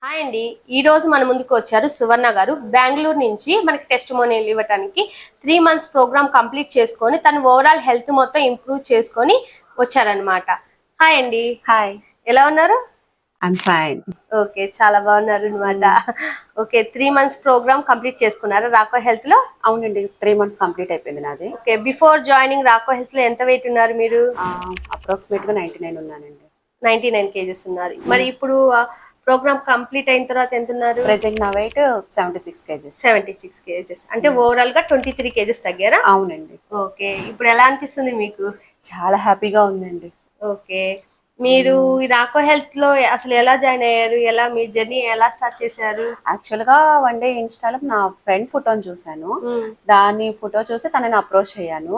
Hi అండి. ఈ రోజు మన ముందుకు వచ్చారు సువర్ణ గారు. బెంగళూరు నుంచి మనకి టెస్టిమోనియల్ ఇవ్వడానికి 3 months ప్రోగ్రామ్ కంప్లీట్ చేసుకొని తన ఓవరాల్ హెల్త్ మొత్తం ఇంప్రూవ్ చేసుకొని వచ్చారనమాట. హాయ్ అండి. హాయ్, ఎలా ఉన్నారు? I'm fine. ఓకే, చాలా బాగున్నారు అనమాట. ఓకే, 3 months ప్రోగ్రామ్ కంప్లీట్ చేసుకున్నారా రాకో హెల్త్ లో? అవునండి, 3 months కంప్లీట్ అయిపోయింది నాది. ఓకే, బిఫోర్ జాయినింగ్ రాకో హెల్త్ లో ఎంత వెయిట్ ఉన్నారు మీరు? అప్రాక్సిమేట్ గా 99 ఉన్నానండి. 99 kgs ఉన్నారు. మరి ఇప్పుడు ప్రోగ్రామ్ కంప్లీట్ అయిన తర్వాత ఎంత ఉన్నారు? ప్రెసెంట్ నా వెయిట్ 76 kgs. 76 kgs అంటే ఓవరాల్ గా 23 kgs తగ్గారా? అవునండి. ఓకే, ఇప్పుడు ఎలా అనిపిస్తుంది మీకు? చాలా హ్యాపీగా ఉందండి. ఓకే, మీరు ఈ రాకో హెల్త్ లో అసలు ఎలా జాయిన్ అయ్యారు? ఎలా మీ జర్నీ ఎలా స్టార్ట్ చేశారు? యాక్చువల్ గా వన్ డే ఇన్స్టాలో నా ఫ్రెండ్ ఫోటోని చూసాను. దాని ఫోటో చూసి తనని అప్రోచ్ అయ్యాను.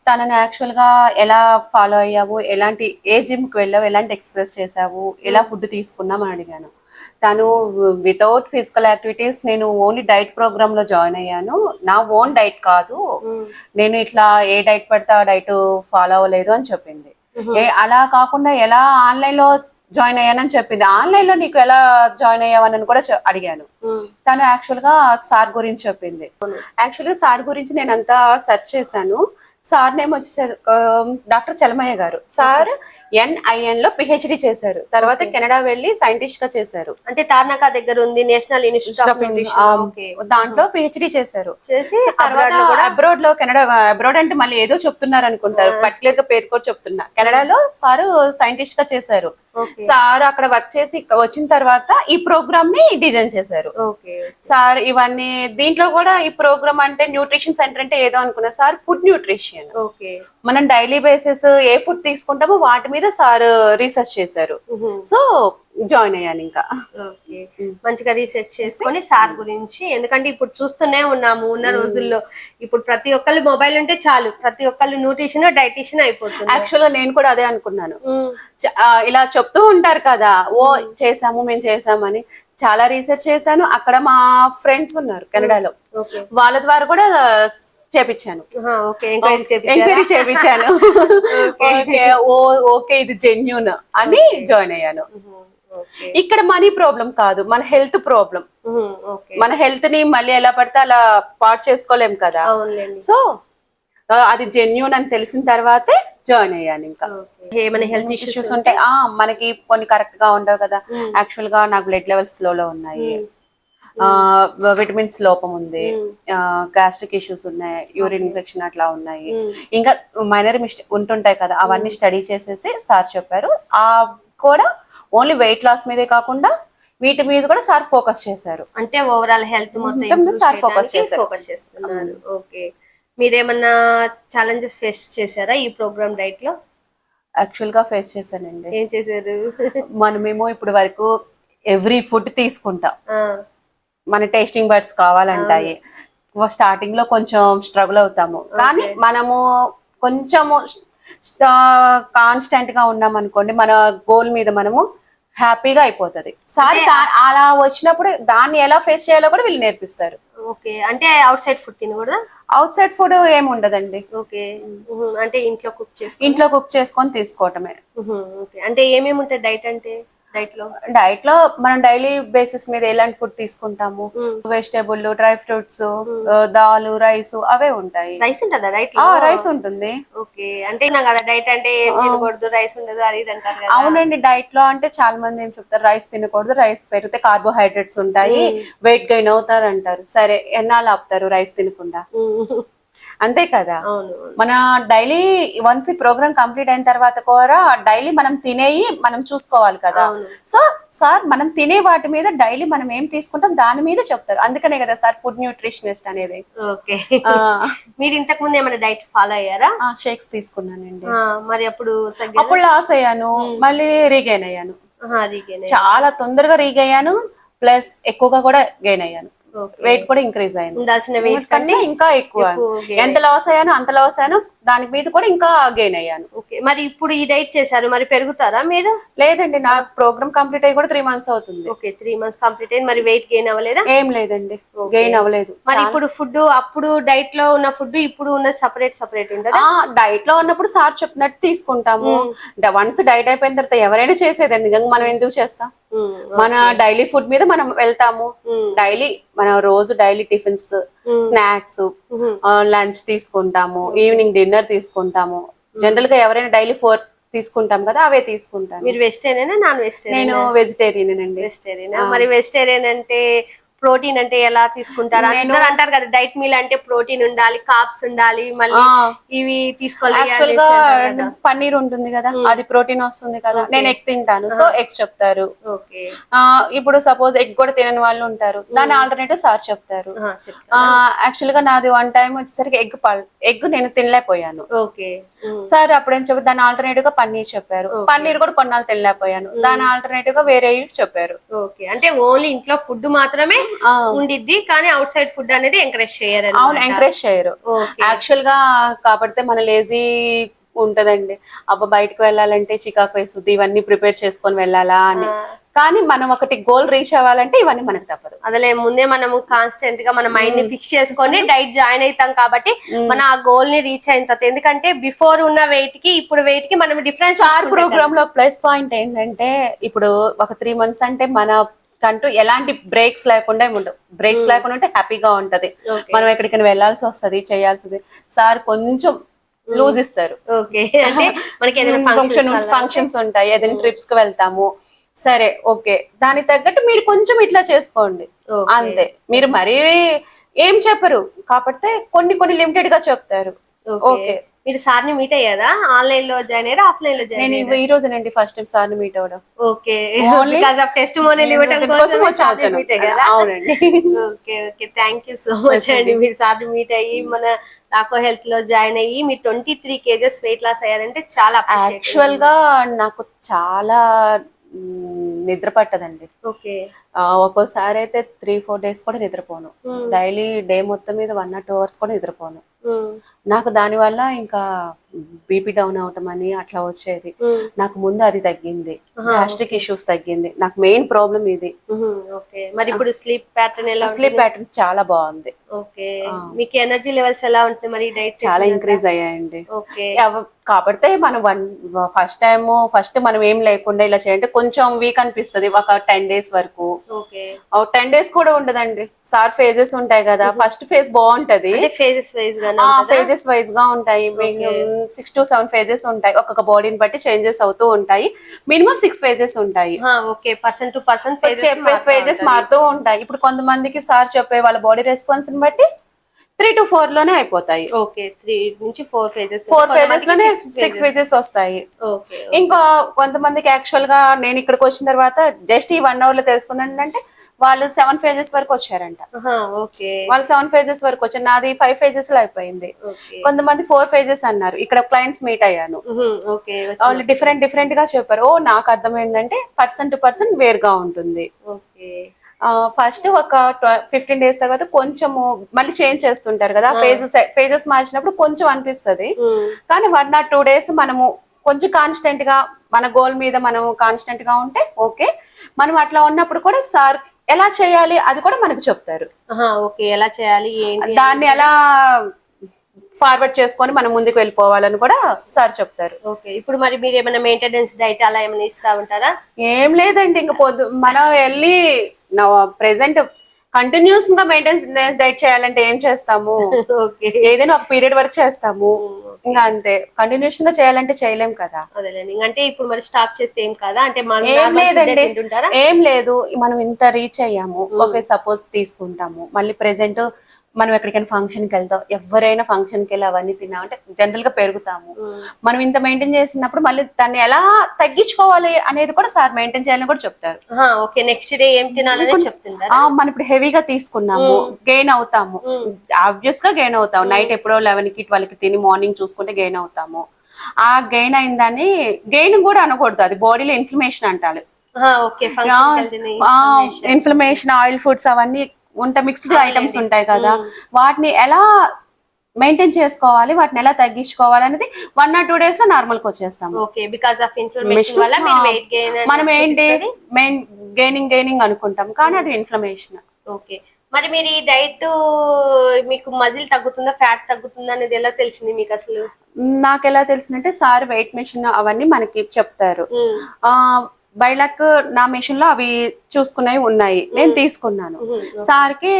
తనని యాక్చువల్ గా ఎలా ఫాలో అయ్యావు, ఎలాంటి ఏ జిమ్ కి వెళ్ళావు, ఎలాంటి ఎక్సర్సైజ్ చేసావు, ఎలా ఫుడ్ తీసుకున్నాం అని అడిగాను. తను వితౌట్ ఫిజికల్ యాక్టివిటీస్ నేను ఓన్లీ డైట్ ప్రోగ్రామ్ లో జాయిన్ అయ్యాను. నా ఓన్ డైట్ కాదు, నేను ఇట్లా ఏ డైట్ పడితే ఆ డైట్ ఫాలో అవ్వలేదు అని చెప్పింది. అలా కాకుండా ఎలా ఆన్లైన్ లో జాయిన్ అయ్యానని చెప్పింది. ఆన్లైన్ లో నీకు ఎలా జాయిన్ అయ్యావని కూడా అడిగాను. తను యాక్చువల్ గా సార్ గురించి చెప్పింది. యాక్చువల్గా సార్ గురించి నేను అంతా సెర్చ్ చేశాను. సార్ నేమ్ వచ్చేసి డాక్టర్ చలమయ్య గారు. సార్ NIN లో PhD చేశారు. తర్వాత కెనడా వెళ్ళి సైంటిస్ట్ గా చేశారు. అంటే తార్నాక దగ్గర ఉంది నేషనల్ ఇన్స్టిట్యూట్ ఆఫ్ న్యూట్రిషన్. దాంట్లో PhD చేశారు. చేసి తర్వాత అబ్రాడ్ లో కెనడా, అబ్రాడ్ అంటే మళ్ళీ ఏదో చెప్తున్నారు అనుకుంటారు, పర్టికులర్ గా పేరు కూడా చెప్తున్నా. కెనడాలో సార్ సైంటిస్ట్ గా చేశారు. సార్ అక్కడ వర్క్ చేసి వచ్చిన తర్వాత ఈ ప్రోగ్రామ్ ని డిజైన్ చేశారు. సార్ ఇవన్నీ దీంట్లో కూడా ఈ ప్రోగ్రామ్ అంటే న్యూట్రిషన్ సెంటర్ అంటే ఏదో అనుకున్నా, సార్ ఫుడ్ న్యూట్రిషన్. మనం డైలీ బేసిస్ ఏ ఫుడ్ తీసుకుంటామో వాటి మీద సార్ రీసెర్చ్ చేశారు. సో జాయిన్ అయ్యాను. ఇంకా మంచిగా రీసెర్చ్ చేసుకొని సార్ గురించి, ఎందుకంటే ఇప్పుడు చూస్తూనే ఉన్నాము ఉన్న రోజుల్లో ఇప్పుడు ప్రతి ఒక్కళ్ళు మొబైల్ ఉంటే చాలు, ప్రతి ఒక్కళ్ళు న్యూట్రిషన్ డైటీషియన్ అయిపోతుంది. యాక్చువల్ గా నేను కూడా అదే అనుకున్నాను. ఇలా చెప్తూ ఉంటారు కదా, ఓ చేసాము మేము చేసామని. చాలా రీసెర్చ్ చేశాను. అక్కడ మా ఫ్రెండ్స్ ఉన్నారు కెనడాలో, వాళ్ళ ద్వారా కూడా చేపించాను, ఎంక్వైరీ చేపించాను. ఓకే ఇది జెన్యూన్ అని జాయిన్ అయ్యాను. ఇక్కడ మనీ ప్రాబ్లం కాదు, మన హెల్త్ ప్రాబ్లం. మన హెల్త్ ని మళ్ళీ ఎలా పడితే అలా పాడు చేసుకోలేం కదా. సో అది జెన్యూన్ అని తెలిసిన తర్వాతే జాయిన్ అయ్యాను. ఇంకా ఏమైనా హెల్త్ ఇష్యూస్ ఉంటే మనకి కొన్ని కరెక్ట్ గా ఉండవు కదా. యాక్చువల్ గా నాకు బ్లడ్ లెవెల్స్ లో ఉన్నాయి, విటమిన్స్ లోపం ఉంది, గ్యాస్ట్రిక్ ఇష్యూస్ ఉన్నాయి, యూరిన్ ఇన్ఫెక్షన్ అట్లా ఉన్నాయి. ఇంకా మైనర్ మిస్టేక్ ఉంటుంటాయి కదా, అవన్నీ స్టడీ చేసేసి సార్ చెప్పారు. కూడా ఓన్లీ వెయిట్ లాస్ మీదే కాకుండా వీటి మీద కూడా సార్ ఫోకస్ చేశారు. అంటే ఓవరాల్ హెల్త్ మొత్తం సార్ ఫోకస్ చేస్తున్నారు. ఓకే, మీరేమన్నా ఛాలెంజెస్ ఫేస్ చేశారా ఈ ప్రోగ్రామ్ డైట్ లో? యాక్చువల్ గా ఫేస్ చేశానండి. ఏం చేశారు? మనమేమో ఇప్పుడు వరకు ఎవ్రీ ఫుడ్ తీసుకుంటాం, మన టేస్టింగ్ బర్డ్స్ కావాలంటాయి. స్టార్టింగ్ లో కొంచెం స్ట్రగుల్ అవుతాము, కానీ మనము కొంచెము కాన్స్టెంట్ గా ఉన్నాం అనుకోండి, మన గోల్ మీద మనము హ్యాపీగా అయిపోతుంది. సార్ అలా వచ్చినప్పుడు దాన్ని ఎలా ఫేస్ చేయాలో కూడా వీళ్ళు నేర్పిస్తారు. ఓకే, అంటే అవుట్ సైడ్ ఫుడ్ తినకూడదా? అవుట్ సైడ్ ఫుడ్ ఏమి ఉండదండి. ఓకే, అంటే ఇంట్లో కుక్ చేసుకొని తీసుకోవటమే. అంటే ఏమేమి ఉంటాయి డైట్ అంటే? డైట్ లో మనం డైలీ బేసిస్ మీద ఎలాంటి ఫుడ్ తీసుకుంటాము, వెజిటేబుల్, డ్రై ఫ్రూట్స్, దాల్, రైస్ అవే ఉంటాయి. రైస్ ఉంటుందా డైట్? రైస్ ఉంటుంది. ఓకే, అంటే డైట్ అంటే తినకూడదు, రైస్ ఉండదు అది ఇది అంటారు కదా. అవునండి, డైట్ లో అంటే చాలా మంది ఏం చెప్తారు, రైస్ తినకూడదు, రైస్ పెరిగితే కార్బోహైడ్రేట్స్ ఉంటాయి, వెయిట్ గెయిన్ అవుతారు అంటారు. సరే, ఎన్నాళ్ళు ఆపుతారు రైస్ తినకుండా? అంతే కదా. మన డైలీ వన్స్ ఈ ప్రోగ్రామ్ కంప్లీట్ అయిన తర్వాత కూడా డైలీ మనం తినేయి మనం చూసుకోవాలి కదా. సో సార్ మనం తినే వాటి మీద డైలీ మనం ఏం తీసుకుంటాం దాని మీద చెప్తారు. అందుకనే కదా సార్ ఫుడ్ న్యూట్రిషనిస్ట్ అనేది. ఓకే, మీరు ఇంతకు ముందు ఏమైనా డైట్ ఫాలో అయ్యారా? షేక్స్ తీసుకున్నానండి. మరి అప్పుడు లాస్ అయ్యాను, మళ్ళీ రీగెయిన్ అయ్యాను. చాలా తొందరగా రీగెయిన్, ప్లస్ ఎక్కువగా కూడా గెయిన్ అయ్యాను. వెయిట్ కూడా ఇంక్రీజ్ అయింది, ఉండాల్సిన వెయిట్ కన్నా ఇంకా ఎక్కువ. ఎంత లాస్ అయ్యాను అంత లాస్ అయ్యాను, దాని మీద కూడా ఇంకా గెయిన్ అయ్యాను. ఓకే, మరి ఇప్పుడు ఈ డైట్ చేశారు, మరి పెరుగుతారా మీరు? లేదండి, నా ప్రోగ్రామ్ కంప్లీట్ అయ్యి కూడా 3 months అవుతుంది. ఓకే, 3 months కంప్లీట్ అయింది, మరి వెయిట్ గెయిన్ అవ్వలేదా? ఏం లేదండి, గెయిన్ అవ్వలేదు. మరి ఇప్పుడు ఫుడ్, అప్పుడు డైట్ లో ఉన్న ఫుడ్ ఇప్పుడు ఉన్న సపరేట్ ఉంటదా? డైట్ లో ఉన్నప్పుడు సార్ చెప్పినట్టు తీసుకుంటాము. వన్స్ డైట్ అయిపోయిన తర్వాత ఎవరైనా చేసేదండి, మనం ఎందుకు చేస్తాం? మన డైలీ ఫుడ్ మీద మనం వెళ్తాము. డైలీ మనం రోజు డైలీ టిఫిన్స్, స్నాక్స్, లంచ్ తీసుకుంటాము, ఈవినింగ్ డిన్నర్ తీసుకుంటాము. జనరల్ గా ఎవరైనా డైలీ 4 తీసుకుంటాం కదా, అవే తీసుకుంటాను. మీరు వెజిటేరియనా నాన్ వెజిటేరియన్? నేను వెజిటేరియన్ అండి. వెజిటేరియన్. మరి వెజిటేరియన్ అంటే ప్రోటీన్ అంటే ఎలా తీసుకుంటారు? అందరూ అంటారు కదా డైట్ మీల్ అంటే ప్రోటీన్ ఉండాలి, కార్బ్స్ ఉండాలి, మళ్ళీ ఇవి తీసుకోవాలి. పన్నీర్ ఉంటుంది కదా, అది ప్రోటీన్ వస్తుంది కదా. నేను ఎగ్ తింటాను, సో ఎగ్స్ చెప్తారు. ఇప్పుడు సపోజ్ ఎగ్ కూడా తినని వాళ్ళు ఉంటారు, దాని ఆల్టర్నేటివ్ సార్ చెప్తారు. యాక్చువల్ గా నాది 1 time వచ్చేసరికి ఎగ్ నేను తినలేకపోయాను. సార్ అప్పుడు ఏం చెప్పారు, దాని ఆల్టర్నేటివ్ గా పన్నీర్ చెప్పారు. పన్నీర్ కూడా కొన్నాళ్ళు తినలేకపోయాను, దాని ఆల్టర్నేటివ్ గా వేరే చెప్పారు. అంటే ఓన్లీ ఇంట్లో ఫుడ్ మాత్రమే ఉండిద్ది, కానీ అవుట్ సైడ్ ఫుడ్ అనేది ఎంకరేజ్ చేయరు. అవును, ఎంకరేజ్ చేయరు యాక్చువల్ గా. కాబట్టి మన లేజీ ఉంటదండి, అబ్బా బయటకు వెళ్ళాలంటే చికాకు వేస్తుంది, ఇవన్నీ ప్రిపేర్ చేసుకొని వెళ్ళాలా అని. కానీ మనం ఒకటి గోల్ రీచ్ అవ్వాలంటే ఇవన్నీ మనకు తప్పదు. అదే ముందే మనము కాన్స్టెంట్ గా మన మైండ్ ని ఫిక్స్ చేసుకొని డైట్ జాయిన్ అవుతాం కాబట్టి మన ఆ గోల్ ని రీచ్ అయిన తర్వాత, ఎందుకంటే బిఫోర్ ఉన్న వెయిట్ కి ఇప్పుడు వెయిట్ కి మనం డిఫరెన్స్. సార్ ప్రోగ్రామ్ లో ప్లస్ పాయింట్ ఏంటంటే, ఇప్పుడు ఒక 3 months అంటే మన కంటూ ఎలాంటి బ్రేక్స్ లేకుండా ఉండవు. బ్రేక్స్ లేకుండా ఉంటే హ్యాపీగా ఉంటది. మనం ఎక్కడికైనా వెళ్లాల్సి వస్తుంది, చేయాల్సింది. సార్ కొంచెం లూజ్ ఇస్తారు. ఫంక్షన్స్ ఉంటాయి, ఏదైనా ట్రిప్స్ కి వెళ్తాము, సరే ఓకే, దానికి తగ్గట్టు మీరు కొంచెం ఇట్లా చేసుకోండి అంతే. మీరు మరీ ఏం చెప్పరు, కాకపోతే కొన్ని లిమిటెడ్ గా చెప్తారు. ఓకే. మీరు సార్ ని మీట్ అయ్యారా? ఆన్లైన్ లో జాయిన్ అయ్యారా, ఆఫ్లైన్ లో జాయిన్ అయ్యారా? నేను ఈ రోజునండి ఫస్ట్ టైం సార్ ని మీట్ అవ్వడం. ఓకే, బికాజ్ ఆఫ్ టెస్టిమోనియల్ ఇవ్వడం కోసం మీట్ అయ్యారా? అవునండి. Okay okay, thank you so much అండి. మీరు సార్ ని మీట్ అయ్యి మన లాకో హెల్త్ లో జాయిన్ అయ్యి మీరు 23 kgs వెయిట్ లాస్ అయ్యారంటే చాలా యాక్చువల్ గా నాకు చాలా నిద్ర పట్టదండి. ఒక్కోసారి అయితే 3-4 days కూడా నిద్రపోను. డైలీ డే మొత్తం మీద 1 or 2 hours కూడా నిద్రపోను. నాకు దాని వల్ల ఇంకా బీపీ డౌన్ అవటం అని అట్లా వచ్చేది. నాకు ముందు అది తగ్గింది, గ్యాస్ట్రిక్ ఇష్యూస్ తగ్గింది. నాకు మెయిన్ ప్రాబ్లం ఇది. మరి ఇప్పుడు స్లీప్ ప్యాటర్న్ చాలా బాగుంది. ఓకే, మీకు ఎనర్జీ లెవెల్స్ ఎలా ఉంటుంది మరి? డైట్ చాలా ఇంక్రీజ్ అయ్యాయండి. కాబట్టి మనం ఫస్ట్ మనం ఏం లేకుండా ఇలా చేయంటే కొంచెం వీక్ అనిపిస్తుంది ఒక 10 days వరకు. 10 days కూడా ఉండదండి. సార్ ఫేజెస్ ఉంటాయి కదా, ఫస్ట్ ఫేజ్ బాగుంటది, ఫేజెస్ వైజ్ గా ఉంటాయి. 6 to 7 phases ఉంటాయి. ఒక్కొక్క బాడీని బట్టి చేంజెస్ అవుతూ ఉంటాయి. మినిమం 6 phases ఉంటాయి. పర్సన్ టు పర్సన్ ఫేజెస్ మారుతూ ఉంటాయి. ఇప్పుడు కొంతమందికి సార్ చెప్పే వాళ్ళ బాడీ రెస్పాన్స్ ని బట్టి 3 to 4 లోనే అయిపోతాయి. 3 నుంచి 4 phases లోనే 6 phases వస్తాయి. ఇంకా కొంతమందికి యాక్చువల్ గా నేను ఇక్కడికి వచ్చిన తర్వాత జస్ట్ ఈ 1 hour లో తెలుసుకుందండి అంటే వాళ్ళు 7 phases వరకు వచ్చారంట. వాళ్ళు 7 phases వరకు వచ్చారు, నాది 5 phases లో అయిపోయింది. కొంతమంది 4 phases అన్నారు. ఇక్కడ క్లయింట్స్ మీట్ అయ్యాను, వాళ్ళు డిఫరెంట్ గా చెప్పారు. నాకు అర్థమైందంటే పర్సన్ టు పర్సన్ వేరుగా ఉంటుంది. ఫస్ట్ ఒక 15 days తర్వాత కొంచెము మళ్ళీ చేంజ్ చేస్తుంటారు కదా, ఫేజెస్ మార్చినప్పుడు కొంచెం అనిపిస్తుంది. కానీ 1 or 2 days మనము కొంచెం కాన్స్టెంట్ గా మన గోల్ మీద మనం కాన్స్టెంట్ గా ఉంటే ఓకే. మనం అట్లా ఉన్నప్పుడు కూడా సార్ ఎలా చేయాలి అది కూడా మనకు చెప్తారు. ఎలా చేయాలి, దాన్ని ఎలా ఫార్వర్డ్ చేసుకొని మనం ముందుకు వెళ్ళిపోవాలని కూడా సార్ చెప్తారు. ఇప్పుడు మరి మీరు ఏమైనా మెయింటెనెన్స్ డైట్ అలా ఏమైనా ఇస్తా ఉంటారా? ఏం లేదండి, ఇంకా మనం వెళ్ళి ప్రెసెంట్ కంటిన్యూస్ గా మెయింటెనెన్స్ డైట్ చేయాలంటే ఏం చేస్తాము? ఏదైనా ఒక పీరియడ్ వరకు చేస్తాము, ఇంకా అంతే. కంటిన్యూషన్ గా చేయాలంటే చేయలేం కదా. అంటే ఇప్పుడు మరి స్టాప్ చేస్తే ఏం కదా అంటే ఏం లేదండి, ఏం లేదు. మనం ఇంత రీచ్ అయ్యాము, ఓకే సపోజ్ తీసుకుంటాము. మళ్ళీ ప్రెసెంట్ మనం ఎక్కడికైనా ఫంక్షన్ కి వెళ్తాం, ఎవరైనా ఫంక్షన్ కి వెళ్ళి అవన్నీ తిన్నామంటే జనరల్ గా పెరుగుతాము. మనం ఇంత మెయింటైన్ చేసినప్పుడు మళ్ళీ దాన్ని ఎలా తగ్గించుకోవాలి అనేది కూడా సార్ మెయింటైన్ చేయాలని కూడా చెప్తారు. నెక్స్ట్ డే ఏం తినాలని చెప్తుంటారు. మనం ఇప్పుడు హెవీగా తీసుకున్నాము, గెయిన్ అవుతాము, ఆబ్వియస్ గా గెయిన్ అవుతాము. నైట్ ఎప్పుడో 11కి 12కి తిని మార్నింగ్ చూసుకుంటే గెయిన్ అవుతాము. ఆ గెయిన్ అయిన దాన్ని గెయిన్ కూడా అనకూడదు, అది బాడీలో ఇన్ఫ్లమేషన్ అంటారు. ఇన్ఫ్లమేషన్, ఆయిల్ ఫుడ్స్ అవన్నీ ఉంటాయి, మిక్స్డ్ ఐటమ్స్ ఉంటాయి కదా, వాటిని ఎలా మెయింటైన్ చేసుకోవాలి, వాటిని ఎలా తగ్గించుకోవాలి అనేది 1 or 2 days లో నార్మల్ కి వచ్చేస్తాము. ఓకే, బికాజ్ ఆఫ్ ఇన్ఫ్లమేషన్ వల్ల మీరు వెయిట్ గెయిన్ మనం ఏంటి మెయిన్ గెయినింగ్ అనుకుంటాం, కానీ అది ఇన్ఫ్లమేషన్. ఓకే, మరి మీరు ఈ డైట్ మీకు మజిల్ తగ్గుతుందా ఫ్యాట్ తగ్గుతుందా అనేది ఎలా తెలిసింది మీకు అసలు? నాకు ఎలా తెలిసిందంటే సార్ వెయిట్ మెషిన్ అవన్నీ మనకి చెప్తారు. బైలక్ నా మెషిన్ లో అవి చూసుకునేవి ఉన్నాయి, నేను తీసుకున్నాను. సార్కి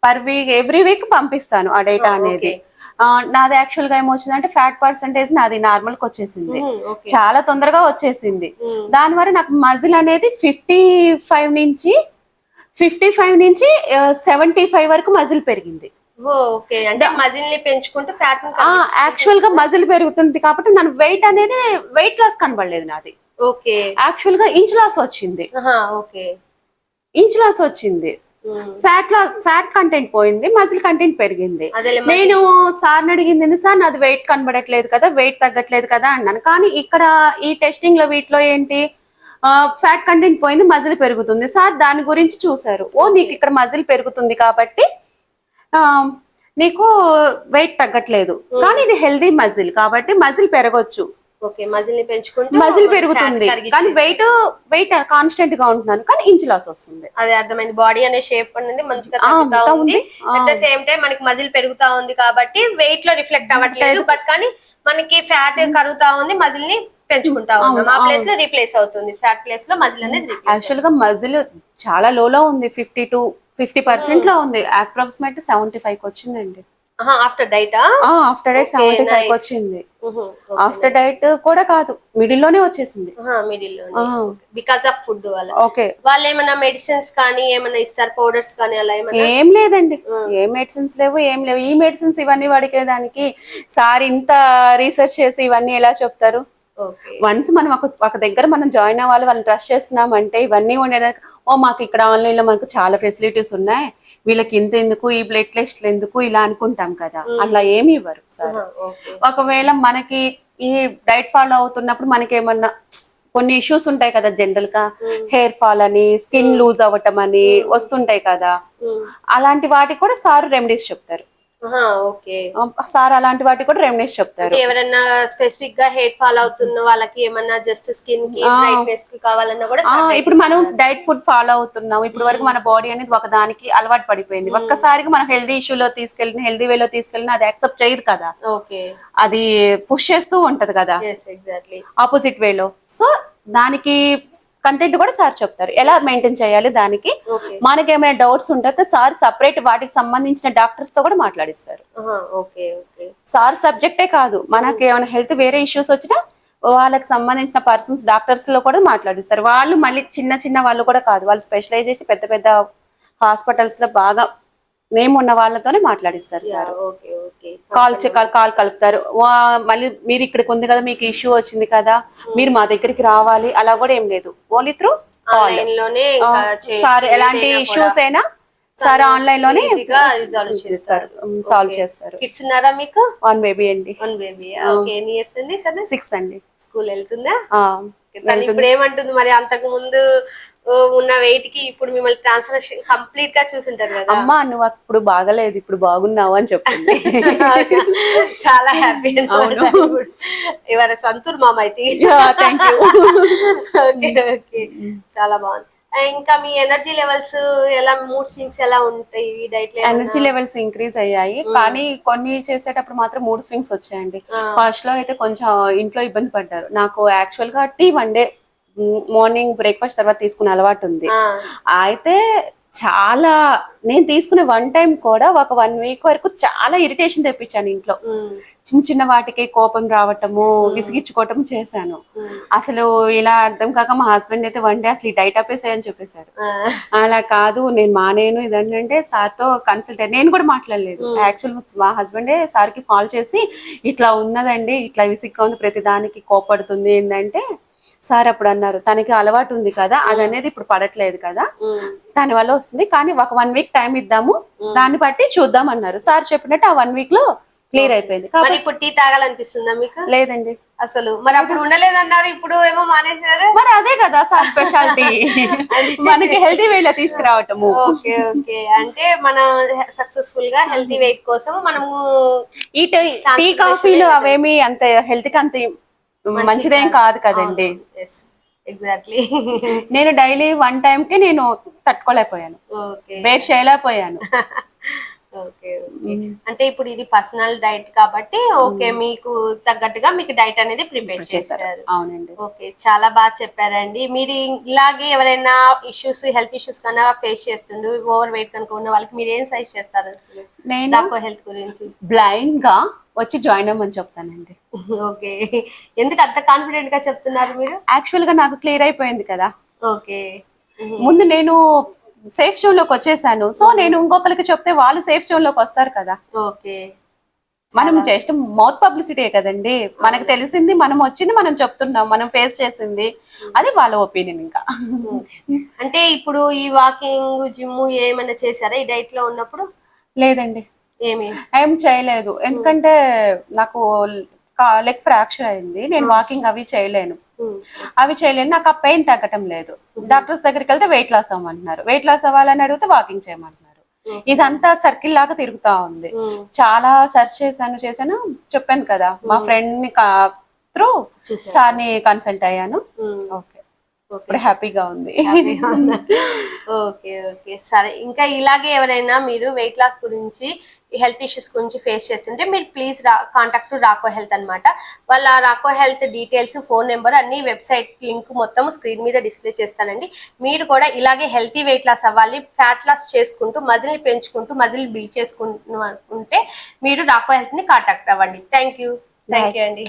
పర్ వీక్ ఎవ్రీ వీక్ పంపిస్తాను ఆ డేటా అనేది. నాది యాక్చువల్ గా ఏమొచ్చిందంటే ఫ్యాట్ పర్సంటేజ్ నాది నార్మల్ కి వచ్చేసింది, చాలా తొందరగా వచ్చేసింది. దానివల్ల నాకు మజిల్ అనేది 55 నుంచి 75 వరకు మజిల్ పెరిగింది. ఓకే, అంటే మజిల్ ని పెంచుకుంటూ ఫ్యాట్ యాక్చువల్ గా మజిల్ పెరుగుతుంది కాబట్టి నన్ను వెయిట్ అనేది వెయిట్ లాస్ కనబడలేదు నాది. ఓకే, యాక్చువల్ గా ఇంచ్ లాస్ వచ్చింది. ఓకే, ఇంచ్ లాస్ వచ్చింది. ఫ్యాట్ కంటెంట్ పోయింది, మజిల్ కంటెంట్ పెరిగింది. నేను సార్ని అడిగింది, సార్ నాది వెయిట్ కనబడట్లేదు కదా, వెయిట్ తగ్గట్లేదు కదా అన్నాను. కానీ ఇక్కడ ఈ టెస్టింగ్ లో వీటిలో ఏంటి, ఫ్యాట్ కంటెంట్ పోయింది, మజిల్ పెరుగుతుంది. సార్ దాని గురించి చూసారు. నీకు ఇక్కడ మజిల్ పెరుగుతుంది కాబట్టి నీకు వెయిట్ తగ్గట్లేదు, కానీ ఇది హెల్దీ మజిల్ కాబట్టి మజిల్ పెరగొచ్చు. ఓకే, మజిల్ ని పెంచుకుంటూ మజిల్ పెరుగుతుంది, కానీ వెయిట్ కాన్స్టెంట్ గా ఉంటున్నాను, కానీ ఇంచ్ లాస్ వస్తుంది. అదే అర్థమైంది, బాడీ అనే షేప్ అనేది మంచిగా తగ్గుతా ఉంది. అట్ ద సేమ్ టైం మనకి మజిల్ పెరుగుతా ఉంది కాబట్టి వెయిట్ లో రిఫ్లెక్ట్ అవ్వట్లేదు, బట్ కానీ మనకి ఫ్యాట్ కరుగుతా ఉంది, మజిల్ ని పెంచుకుంటా ఉన్నాం. ఆ ప్లేస్ లో రీప్లేస్ అవుతుంది, ఫ్యాట్ ప్లేస్ లో మజిల్ అనేది. యాక్చువల్ గా మజిల్ చాలా లోలో ఉంది, 50% లో ఉంది. అప్రాక్సిమేట్ 75 వచ్చిందండి. ఆఫ్టర్ డైట్ 75 వచ్చింది. ఆఫ్టర్ డైట్ కూడా కాదు, మిడిల్ లోనే వచ్చేసింది. మిడిల్ లో బికాస్ ఆఫ్ ఫుడ్ వల్ల. ఓకే, వాళ్ళు ఏమైనా మెడిసిన్స్ కానీ ఏమైనా ఇస్తారు, పౌడర్స్ కానీ అలా ఏమైనా? ఏం లేదండి, ఏ మెడిసిన్స్ లేవు, ఏం లేవు. ఈ మెడిసిన్స్ ఇవన్నీ వాడికేదానికి సార్ ఇంత రీసెర్చ్ చేసి ఇవన్నీ ఎలా చెప్తారు? వన్స్ మనం ఒక దగ్గర మనం జాయిన్ అవ్వాలి, వాళ్ళని ట్రస్ట్ చేస్తున్నాం అంటే ఇవన్నీ ఉండేదానికి మాకు ఇక్కడ ఆన్లైన్ లో మనకు చాలా ఫెసిలిటీస్ ఉన్నాయి, వీళ్ళకి ఇంత ఎందుకు, ఈ బ్లడ్ టెస్ట్లు ఎందుకు ఇలా అనుకుంటాం కదా, అట్లా ఏమి ఇవ్వరు సార్. ఒకవేళ మనకి ఈ డైట్ ఫాలో అవుతున్నప్పుడు మనకి ఏమన్నా కొన్ని ఇష్యూస్ ఉంటాయి కదా, జనరల్ గా హెయిర్ ఫాల్ అని, స్కిన్ లూజ్ అవ్వటం అని వస్తుంటాయి కదా, అలాంటి వాటికి కూడా సార్ రెమెడీస్ చెప్తారు. సార్ అలాంటి వాటికి కూడా రెమెడీస్ చెప్తారు. ఎవరైనా స్పెసిఫిక్ గా హెయిర్ ఫాల్ అవుతున్న వాళ్ళకి ఏమన్నా జస్ట్ స్కిన్ కి బ్రైట్నెస్ కి కావాలన్నా కూడా ఇప్పుడు మనం డైట్ ఫుడ్ ఫాలో అవుతున్నాం, ఇప్పుడు వరకు మన బాడీ అనేది ఒక దానికి అలవాటు పడిపోయింది. ఒక్కసారిగా మనం హెల్దీ ఇష్యూలో తీసుకెళ్ళిన, హెల్దీ వేలో తీసుకెళ్ళిన అది యాక్సెప్ట్ చేయదు కదా, అది పుష్ చేస్తూ ఉంటది కదా ఆపోజిట్ వేలో. సో దానికి కంటెంట్ కూడా సార్ చెప్తారు, ఎలా మెయింటైన్ చేయాలి. దానికి మనకి ఏమైనా డౌట్స్ ఉంటే సార్ సపరేట్ వాటికి సంబంధించిన డాక్టర్స్ తో కూడా మాట్లాడిస్తారు. సార్ సబ్జెక్టే కాదు, మనకి ఏమైనా హెల్త్ వేరే ఇష్యూస్ వచ్చినా వాళ్ళకి సంబంధించిన పర్సన్స్ డాక్టర్స్ లో కూడా మాట్లాడిస్తారు. వాళ్ళు మళ్ళీ చిన్న వాళ్ళు కూడా కాదు, వాళ్ళు స్పెషలైజ్ చేసి పెద్ద పెద్ద హాస్పిటల్స్ లో బాగా నేమ్ ఉన్న వాళ్ళతోనే మాట్లాడిస్తారు సార్. కాల్ కలుపుతారు, మళ్ళీ మీరు ఇక్కడికి ఉంది కదా, మీకు ఇష్యూ వచ్చింది కదా, మీరు మా దగ్గరికి రావాలి, అలా కూడా ఏం లేదు. ఓన్లీ త్రూ సార్ ఎలాంటి ఇష్యూస్ అయినా సార్ ఆన్లైన్ లోనే సాల్వ్ చేస్తారు. కిడ్స్ ఉన్నారా మీకు? 1 బేబీ అండి. 1 బేబీ. ఓకే, ఎన్ని ఇయర్స్ అండి? 6 అండి. స్కూల్ వెళ్తుందా? ఇప్పుడు ఏమంటుంది మరి? అంతకు ముందు ఉన్న వెయిట్ కి ఇప్పుడు మిమ్మల్ని ట్రాన్స్ఫర్మేషన్ కంప్లీట్ గా చూసుంటారు కదా. అమ్మా నువ్వు అప్పుడు బాగలేదు, ఇప్పుడు బాగున్నావు అని చెప్పింది. చాలా హ్యాపీ. ఇవాళ సంతూర్ మామ అయితే. ఓకే ఓకే, చాలా బాగుంది. ఇంకా మీ ఎనర్జీ లెవెల్స్ ఎలా, మూడ్ స్వింగ్స్ ఎలా ఉంటాయి ఈ డైట్ లో? ఎనర్జీ లెవెల్స్ ఇంక్రీజ్ అయ్యాయి, కానీ కొన్ని చేసేటప్పుడు మాత్రం మూడ్ స్వింగ్స్ వచ్చాయండి. ఫస్ట్ లో అయితే కొంచెం ఇంట్లో ఇబ్బంది పడ్డారు. నాకు యాక్చువల్ గా టీ 1 డే మార్నింగ్ బ్రేక్ఫాస్ట్ తర్వాత తీసుకునే అలవాటు ఉంది. అయితే చాలా నేను తీసుకునే 1 టైం కూడా ఒక 1 వీక్ వరకు చాలా ఇరిటేషన్ తెప్పించాను ఇంట్లో. చిన్న వాటికి కోపం రావటము, విసిగించుకోవటం చేశాను. అసలు ఇలా అర్థం కాక మా హస్బెండ్ అయితే 1 డే అసలు ఈ డైట్ ఆపేసాయని చెప్పేశాడు. అలా కాదు, నేను మానేను ఇదంటే సార్ తో కన్సల్ట్ అయ్యి నేను కూడా మాట్లాడలేదు. యాక్చువల్ మా హస్బెండే సార్ కి కాల్ చేసి ఇట్లా ఉన్నదండి, ఇట్లా విసిగ్గా ఉంది, ప్రతి దానికి కోపడుతుంది ఏంటంటే, సార్ అప్పుడు అన్నారు తనకి అలవాటు ఉంది కదా, అది అనేది ఇప్పుడు పడట్లేదు కదా, దాని వల్ల వస్తుంది, కానీ ఒక 1 వీక్ టైం ఇద్దాము, దాన్ని బట్టి చూద్దాం అన్నారు. సార్ చెప్పినట్టు ఆ 1 వీక్ లో క్లియర్ అయిపోయింది. మరి ఇప్పుడు టీ తాగాలనిపిస్తుందా మీకు? లేదండి. అసలు మరి అప్పుడు ఉండలేదన్నారు, ఇప్పుడు ఏమో మానేశారు. మరి అదే కదా సార్ స్పెషాలిటీ, మనకి హెల్తీ వేలో తీసుకురావటము. ఓకే ఓకే, అంటే మన సక్సెస్ఫుల్ గా హెల్తీ వెయిట్ కోసం మనము ఈ టీ కాఫీలు అవేమి అంత హెల్త్ కి అంత మంచిదేం కాదు కదండి. ఎగ్జాక్ట్లీ. నేను డైలీ 1 time కి నేను తట్టుకోలేకపోయాను, బేర్ చేయలేకపోయాను. ఓకే ఓకే, అంటే ఇప్పుడు ఇది పర్సనల్ డైట్ కాబట్టి ఓకే, మీకు తగ్గట్టుగా మీకు డైట్ అనేది ప్రిపేర్ చేశారు. అవునండి. ఓకే, చాలా బాగా చెప్పారండి. మీరు ఇలాగే ఎవరైనా ఇష్యూస్, హెల్త్ ఇష్యూస్ కన్నా ఫేస్ చేస్తుండు, ఓవర్ వెయిట్ కనుక ఉన్న వాళ్ళకి మీరు ఏం సజెస్ట్ చేస్తారు అసలు నేను హెల్త్ గురించి? బ్లైండ్ గా వచ్చి జాయిన్ అవ్వమని చెప్తానండి. ఓకే, ఎందుకు అంత కాన్ఫిడెంట్ గా చెప్తున్నారు మీరు? యాక్చువల్ గా నాకు క్లియర్ అయిపోయింది కదా. ఓకే, ముందు నేను సేఫ్ జోన్ లోకి వచ్చేసాను, సో నేను ఇంకొకరికి చెప్తే వాళ్ళు సేఫ్ జోన్ లోకి వస్తారు కదా. ఓకే, మనం జస్ట్ మౌత్ పబ్లిసిటీ కదండి, మనకు తెలిసింది, మనం వచ్చింది, మనం చెప్తున్నాం, మనం ఫేస్ చేసింది, అది వాళ్ళ ఒపీనియన్. ఇంకా అంటే ఇప్పుడు ఈ వాకింగ్, జిమ్ ఏమైనా చేశారా ఈ డైట్ లో ఉన్నప్పుడు? లేదండి, ఏం చేయలేదు. ఎందుకంటే నాకు లెగ్ ఫ్రాక్చర్ అయింది, నేను వాకింగ్ అవి చేయలేను. నాకు ఆ పెయిన్ తగ్గటం లేదు. డాక్టర్స్ దగ్గరికి వెళ్తే వెయిట్ లాస్ అవ్వమంటున్నారు, వెయిట్ లాస్ అవ్వాలని అడిగితే వాకింగ్ చేయమంటున్నారు. ఇదంతా సర్కిల్ లాగా తిరుగుతా ఉంది. చాలా సెర్చ్ చేశాను, చెప్పాను కదా, మా ఫ్రెండ్ ని త్రూ సార్ ని కన్సల్ట్ అయ్యాను. ఓకే, ఇప్పుడు హ్యాపీగా ఉంది. ఓకే ఓకే, సరే. ఇంకా ఇలాగే ఎవరైనా మీరు వెయిట్ లాస్ గురించి, హెల్త్ ఇష్యూస్ గురించి ఫేస్ చేస్తుంటే మీరు ప్లీజ్ కాంటాక్ట్ రాకో హెల్త్ అనమాట. వాళ్ళ రాకో హెల్త్ డీటెయిల్స్, ఫోన్ నెంబర్ అన్ని, వెబ్సైట్ లింక్ మొత్తం స్క్రీన్ మీద డిస్ప్లే చేస్తానండి. మీరు కూడా ఇలాగే హెల్తీ వెయిట్ లాస్ అవ్వాలి, ఫ్యాట్ లాస్ చేసుకుంటూ, మజిల్ని పెంచుకుంటూ, మజిల్ బిల్డ్ చేసుకుంటూ ఉంటే మీరు రాకో హెల్త్ ని కాంటాక్ట్ అవ్వండి. థ్యాంక్ యూ అండి.